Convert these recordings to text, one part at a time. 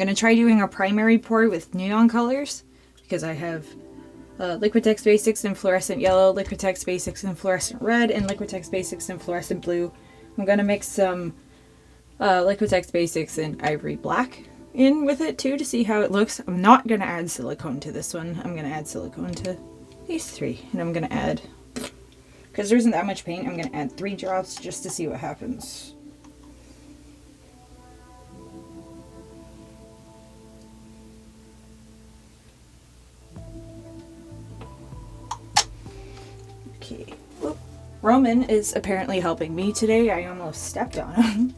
I'm going to try doing a primary pour with neon colors because I have Liquitex Basics in fluorescent yellow, Liquitex Basics in fluorescent red, and Liquitex Basics in fluorescent blue. I'm going to mix some Liquitex Basics in ivory black in with it too to see how it looks. I'm not going to add silicone to this one. I'm going to add silicone to these three. And I'm going to add, because there isn't that much paint, I'm going to add 3 drops just to see what happens. Okay. Whoop. Roman is apparently helping me today. I almost stepped on him.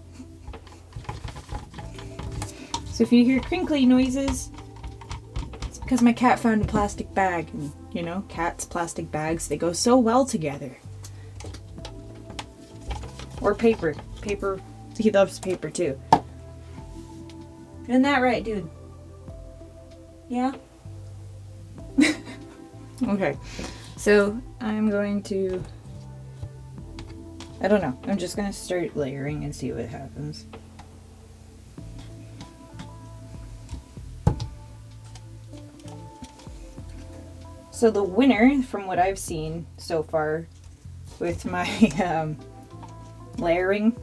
So if you hear crinkly noises, it's because my cat found a plastic bag. And, you know, cats, plastic bags, they go so well together. Or paper. Paper, he loves paper too. Isn't that right, dude? Yeah? Okay. So, I'm going to... I don't know. I'm just going to start layering and see what happens. So the winner, from what I've seen so far with my layering,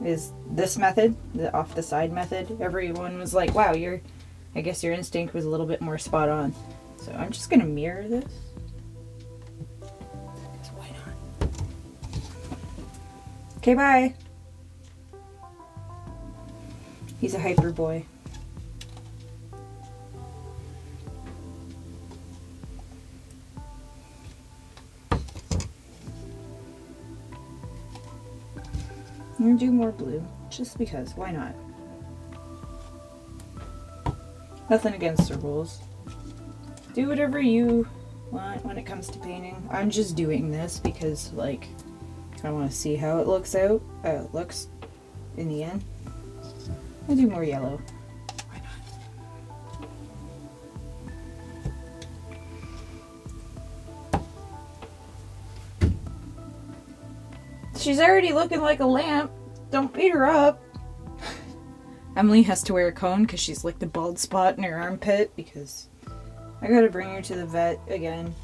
is this method, the off the side method. Everyone was like, wow, I guess your instinct was a little bit more spot on. So I'm just gonna mirror this. Because why not? Okay, bye. He's a hyper boy. I'm gonna do more blue, just because, why not? Nothing against the rules. Do whatever you want when it comes to painting. I'm just doing this because, like, I want to see how it looks in the end. I'll do more yellow. Why not? She's already looking like a lamp. Don't beat her up. Emily has to wear a cone because she's licked a bald spot in her armpit because I gotta bring her to the vet again.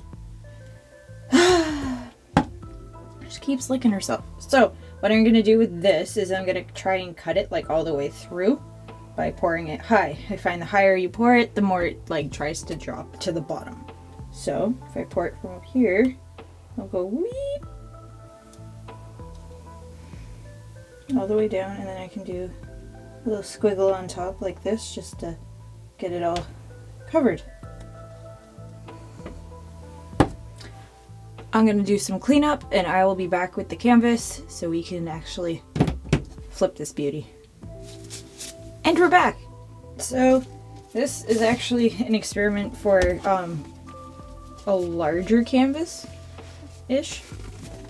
She keeps licking herself. So what I'm gonna do with this is I'm gonna try and cut it like all the way through by pouring it high. I find the higher you pour it, the more it like tries to drop to the bottom. So if I pour it from up here, I'll go weep all the way down, and then I can do a little squiggle on top like this just to get it all covered. I'm going to do some cleanup and I will be back with the canvas so we can actually flip this beauty. And we're back! So this is actually an experiment for a larger canvas-ish.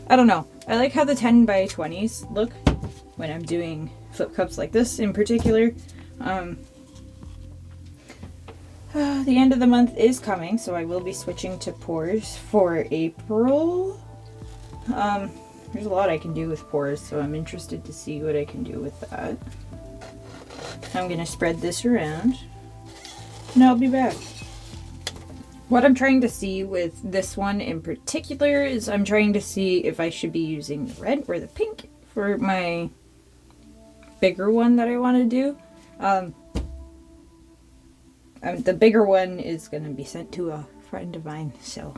I don't know. I like how the 10 by 20s look when I'm doing flip cups like this in particular. The end of the month is coming, so I will be switching to pours for April. There's a lot I can do with pours, so I'm interested to see what I can do with that. I'm going to spread this around, and I'll be back. What I'm trying to see with this one in particular is I'm trying to see if I should be using the red or the pink for my bigger one that I want to do. The bigger one is going to be sent to a friend of mine, so.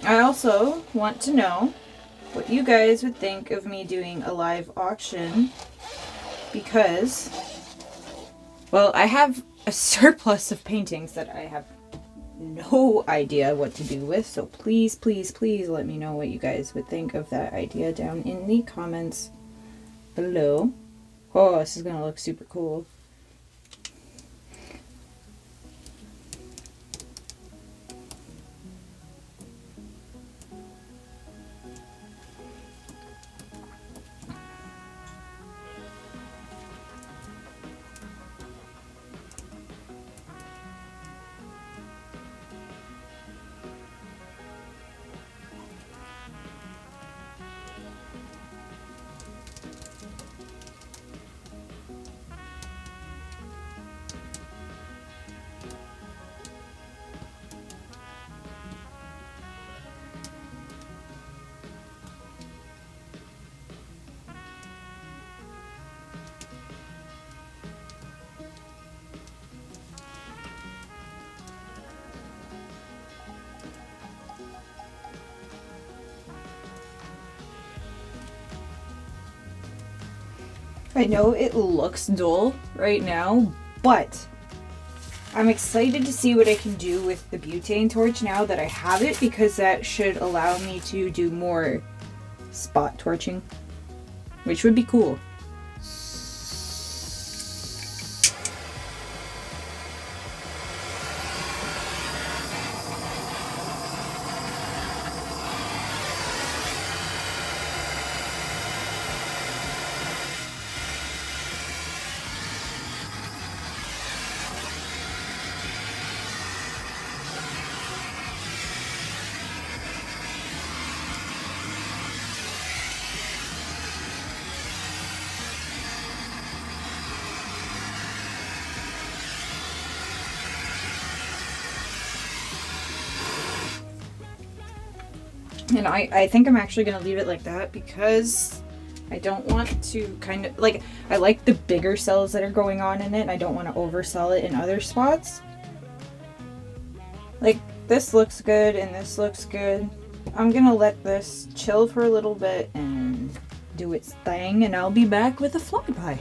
I also want to know what you guys would think of me doing a live auction, because, well, I have a surplus of paintings that I have no idea what to do with, so please, please, please let me know what you guys would think of that idea down in the comments below. Oh, this is gonna look super cool. I know it looks dull right now, but I'm excited to see what I can do with the butane torch now that I have it, because that should allow me to do more spot torching, which would be cool. And I think I'm actually going to leave it like that, because I don't want to kind of, like, I like the bigger cells that are going on in it, and I don't want to oversell it in other spots. Like, this looks good, and this looks good. I'm going to let this chill for a little bit and do its thing, and I'll be back with a flyby.